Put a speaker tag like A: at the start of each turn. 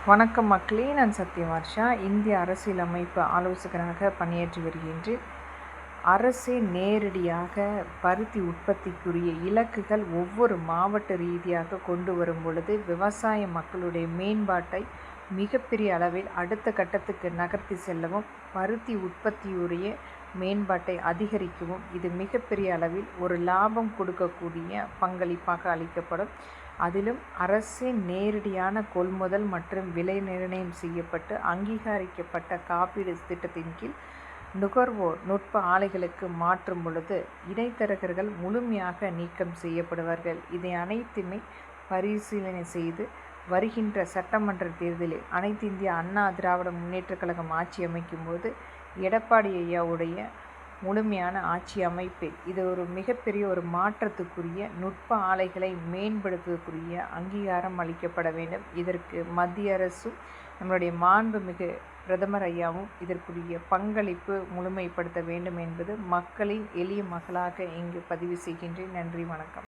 A: வணக்கம் மக்களே, நான் சத்யவர்ஷா. இந்திய அரசியலமைப்பு ஆலோசகராக பணியாற்றி வருகின்றேன். அரசே நேரடியாக பருத்தி உற்பத்திக்குரிய இலக்குகள் ஒவ்வொரு மாவட்ட ரீதியாக கொண்டு வரும் பொழுது விவசாய மக்களுடைய மேம்பாட்டை மிகப்பெரிய அளவில் அடுத்த கட்டத்துக்கு நகர்த்தி செல்லவும், பருத்தி உற்பத்தியுடைய மேம்பாட்டை அதிகரிக்கவும் இது மிகப்பெரிய அளவில் ஒரு லாபம் கொடுக்கக்கூடிய பங்களிப்பாக அளிக்கப்படும். அதிலும் அரசின் நேரடியான கொள்முதல் மற்றும் விலை நிர்ணயம் செய்யப்பட்டு அங்கீகரிக்கப்பட்ட காப்பீடு திட்டத்தின் கீழ் நுகர்வோர் நுட்ப ஆலைகளுக்கு மாற்றும் பொழுது இடைத்தரகர்கள் முழுமையாக நீக்கம் செய்யப்படுவார்கள். இதை அனைத்துமே பரிசீலனை செய்து வருகின்ற சட்டமன்ற தேர்தலில் அனைத்து இந்திய அண்ணா திராவிட முன்னேற்றக் கழகம் ஆட்சி அமைக்கும் போது எடப்பாடி ஐயாவுடைய முழுமையான ஆட்சி அமைப்பில் இது ஒரு மிகப்பெரிய ஒரு மாற்றத்துக்குரிய நுட்ப ஆலைகளை மேம்படுத்துவதற்குரிய அங்கீகாரம் அளிக்கப்பட வேண்டும். இதற்கு மத்திய அரசும் நம்மளுடைய மாண்புமிகு பிரதமர் ஐயாவும் இதற்குரிய பங்களிப்பு முழுமைப்படுத்த வேண்டும் என்பது மக்களின் எளிய மகளாக இங்கு பதிவு செய்கின்றேன். நன்றி, வணக்கம்.